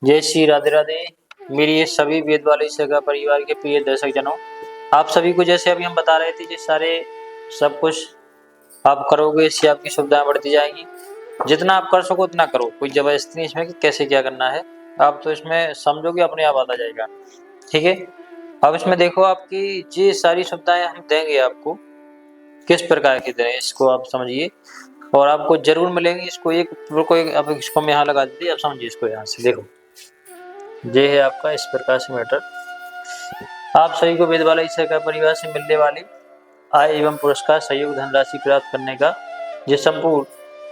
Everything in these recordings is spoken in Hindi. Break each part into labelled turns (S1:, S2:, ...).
S1: जय श्री राधे राधे। मेरी ये सभी वेद वाली सगा परिवार के प्रिय दर्शक जनों, आप सभी को जैसे अभी हम बता रहे थे कि सारे सब कुछ आप करोगे, इससे आपकी सुविधाएं बढ़ती जाएंगी। जितना आप कर सको उतना करो, कोई जबरदस्ती नहीं इसमें कि कैसे क्या करना है। आप तो इसमें समझोगे अपने आप आता जाएगा। ठीक है, अब इसमें देखो आपकी ये सारी सुविधाएं हम देंगे आपको, किस प्रकार की दें इसको आप समझिए और आपको जरूर मिलेंगी। इसको अब इसको मैं यहाँ लगा दीजिए, आप समझिए इसको। यहाँ से देखो, ये है आपका इस प्रकार से मैटर। आप सभी को वेद वाला सहकार परिवार से मिलने वाली आय एवं पुरस्कार सहयोग धनराशि प्राप्त करने का ये संपूर्ण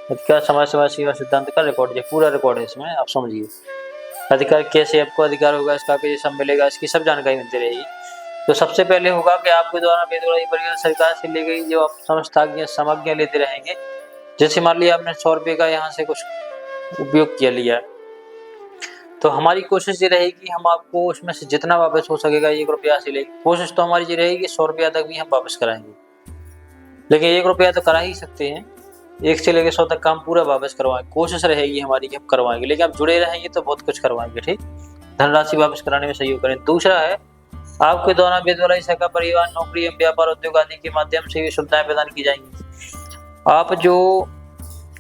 S1: अधिकार समाज सेवा सेवा सिद्धांत का रिकॉर्ड, ये पूरा रिकॉर्ड है इसमें, आप समझिए। अधिकार कैसे आपको अधिकार होगा, इसका कैसे सब मिलेगा, इसकी सब जानकारी मिलती रहेगी। तो सबसे पहले होगा कि आपके द्वारा वेद वाला परिवार सरकार से ली गई जो आप संस्था की सामग्रियां लेते रहेंगे। जैसे मान लिया आपने 100 रुपये का यहाँ से कुछ उपयोग किया लिया, तो हमारी कोशिश ये रहेगी हम आपको उसमें से जितना वापस हो सकेगा 1 रुपया से लेकर, कोशिश तो हमारी ये रहेगी 100 रुपया तक भी हम वापस कराएंगे। लेकिन 1 रुपया तो करा ही सकते हैं, 1 से लेकर 100 तक का हम पूरा वापस करवाएंगे। कोशिश रहेगी हमारी कि हम करवाएंगे, लेकिन आप जुड़े रहेंगे तो बहुत कुछ करवाएंगे। ठीक, धनराशि वापस कराने में सहयोग करें। दूसरा है, आपके द्वारा वेद वाला सहकार परिवार नौकरी एवं व्यापार उद्योग आदि के माध्यम से सुविधाएं प्रदान की जाएंगी। आप जो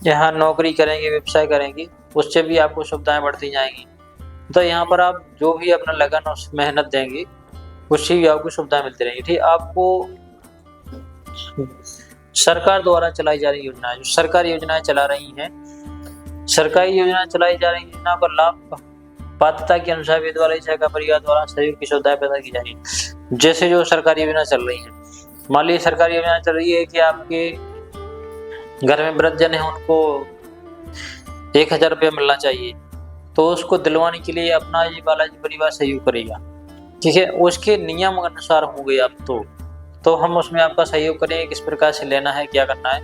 S1: यहाँ नौकरी करेंगे, व्यवसाय करेंगे, उससे भी आपको सुविधाएं बढ़ती जाएंगी। तो यहाँ पर आप जो भी अपना लगन और मेहनत देंगे उससे भी आपको सुविधाएं मिलती रहेंगी। ठीक, आपको सरकार द्वारा चलाई जा रही योजनाएं, जो सरकारी योजनाएं चला रही हैं, सरकारी योजनाएं चलाई जा रही योजना का लाभ पात्रता के अनुसार वेद वाला सहकार परिवार द्वारा सहयोग की सुविधाएं प्रदान की जाएंगी। जैसे जो सरकारी योजना चल रही है, मान लीजिए सरकारी योजना चल रही है कि आपके घर में वृद्धजन है, उनको 1000 रुपया मिलना चाहिए, तो उसको दिलवाने के लिए अपना ये बालाजी परिवार सहयोग करेगा। ठीक है, उसके नियम अनुसार होंगे आप तो हम उसमें आपका सहयोग करेंगे, किस प्रकार से लेना है, क्या करना है।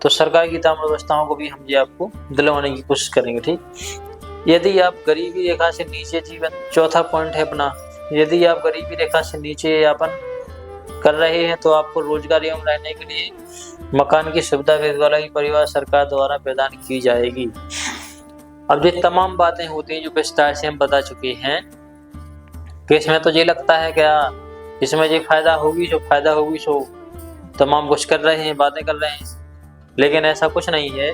S1: तो सरकार की तमाम व्यवस्थाओं को भी हम ये आपको दिलवाने की कोशिश करेंगे। ठीक, यदि आप गरीबी रेखा से नीचे जीवन, चौथा पॉइंट है अपना, यदि आप गरीबी रेखा से नीचे यापन कर रहे हैं तो आपको रोजगार एवं रहने के लिए मकान की सुविधा वेद वाला परिवार सरकार द्वारा प्रदान की जाएगी। अब ये तमाम बातें होती हैं जो विस्तार से हम बता चुके हैं कि इसमें तो ये लगता है क्या इसमें ये फायदा होगी सो तमाम कुछ कर रहे हैं, बातें कर रहे हैं, लेकिन ऐसा कुछ नहीं है।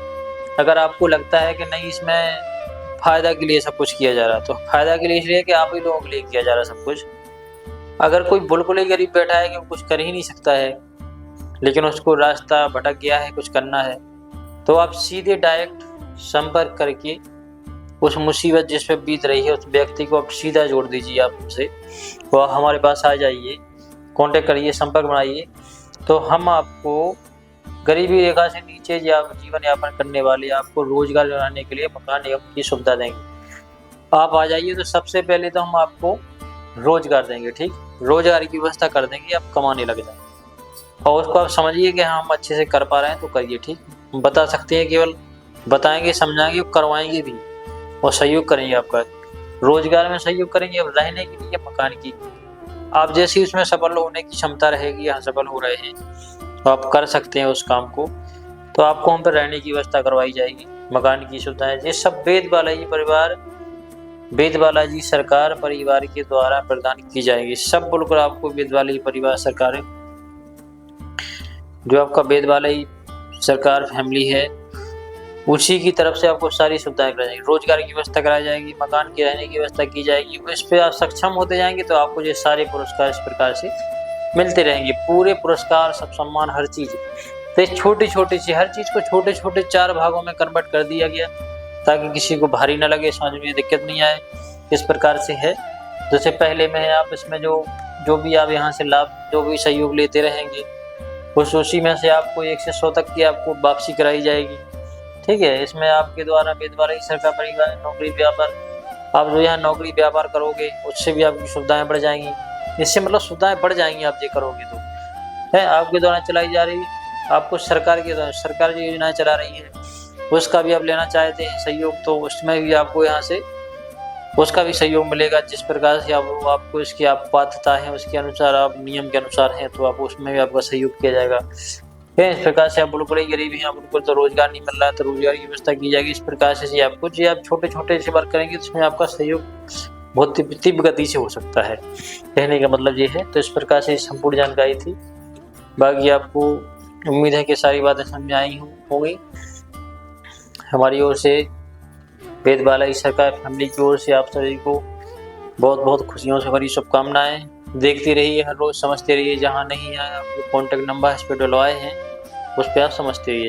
S1: अगर आपको लगता है कि नहीं इसमें फायदा के लिए सब कुछ किया जा रहा है, तो फायदा के लिए इसलिए कि आप ही लोगों के लिए किया जा रहा है सब कुछ। अगर कोई बिल्कुल ही गरीब बैठा है कि वो कुछ कर ही नहीं सकता है, लेकिन उसको रास्ता भटक गया है, कुछ करना है, तो आप सीधे डायरेक्ट संपर्क करके उस मुसीबत जिस पे बीत रही है उस व्यक्ति को आप सीधा जोड़ दीजिए। आप हमसे वो हमारे पास आ जाइए, कांटेक्ट करिए, संपर्क बनाइए, तो हम आपको गरीबी रेखा से नीचे जीवन यापन करने वाले आपको रोजगार बनाने के लिए मकान एवं की सुविधा देंगे। आप आ जाइए, तो सबसे पहले तो हम आपको रोजगार देंगे। ठीक, रोजगार की व्यवस्था कर देंगे, आप कमाने लग जाएंगे और उसको आप समझिए कि हम अच्छे से कर पा रहे हैं तो करिए। ठीक, बता सकते हैं, केवल बताएंगे, समझाएंगे, करवाएंगे भी और सहयोग करेंगे। आपका रोजगार में सहयोग करेंगे, अब रहने के लिए मकान की आप जैसी उसमें सफल होने की क्षमता रहेगी, यहाँ सफल हो रहे हैं तो आप कर सकते हैं उस काम को, तो आपको हम पर रहने की व्यवस्था करवाई जाएगी, मकान की सुविधाएं। ये सब वेद बालाजी सरकार परिवार के द्वारा प्रदान की जाएगी। सब बोलकर आपको वेद बालाजी परिवार सरकार है, जो आपका वेद बालाजी सरकार फैमिली है, उसी की तरफ से आपको सारी सुविधाएं कराई जाएगी। रोजगार की व्यवस्था कराई जाएगी, मकान की रहने की व्यवस्था की जाएगी। इस पे आप सक्षम होते जाएंगे तो आपको ये सारे पुरस्कार इस प्रकार से मिलते रहेंगे, पूरे पुरस्कार, सब सम्मान, हर चीज। तो छोटी छोटी सी हर चीज को छोटे छोटे 4 भागों में कन्वर्ट कर दिया गया ताकि किसी को भारी न लगे, समझ में दिक्कत नहीं आए। इस प्रकार से है। जैसे पहले में है, आप इसमें जो भी आप यहाँ से लाभ, जो भी सहयोग लेते रहेंगे उसी में से आपको 1 से 100 तक की आपको वापसी कराई जाएगी। ठीक है, इसमें आपके द्वारा वेद वाला सहकार परिवार नौकरी व्यापार, आप जो यहाँ नौकरी व्यापार करोगे उससे भी आपकी सुविधाएं बढ़ जाएंगी। इससे मतलब सुविधाएं बढ़ जाएंगी आप ये करोगे तो है। आपके द्वारा चलाई जा रही, आपको सरकार के द्वारा सरकार जो योजनाएं चला रही है उसका भी आप लेना चाहते हैं सहयोग, तो उसमें भी आपको यहाँ से उसका भी सहयोग मिलेगा। जिस प्रकार से आपको इसकी आप पात्रता है उसके अनुसार, आप नियम के अनुसार हैं, तो आप उसमें भी आपका सहयोग किया जाएगा। इस प्रकार से आप बिल्कुल ही गरीब हैं, बिल्कुल तो रोजगार नहीं मिल रहा है, तो रोजगार की व्यवस्था की जाएगी। इस प्रकार से आपको जो आप छोटे-छोटे से वर्क करेंगे, तो इसमें आपका सहयोग बहुत तीव्र गति से हो सकता है। कहने का मतलब ये है। तो इस प्रकार से संपूर्ण जानकारी थी। बाकी आपको उम्मीद है कि सारी बातें समझ आई होंगी। हमारी ओर से वेद बालाजी सरकार फैमिली की ओर से आप सभी को बहुत बहुत खुशियों से भरी शुभकामनाएं। देखती रहिए, हर रोज समझते रहिए। जहाँ नहीं है आपको कॉन्टेक्ट नंबर इस पे डलवाए हैं, उस पर आप समझते रहिए।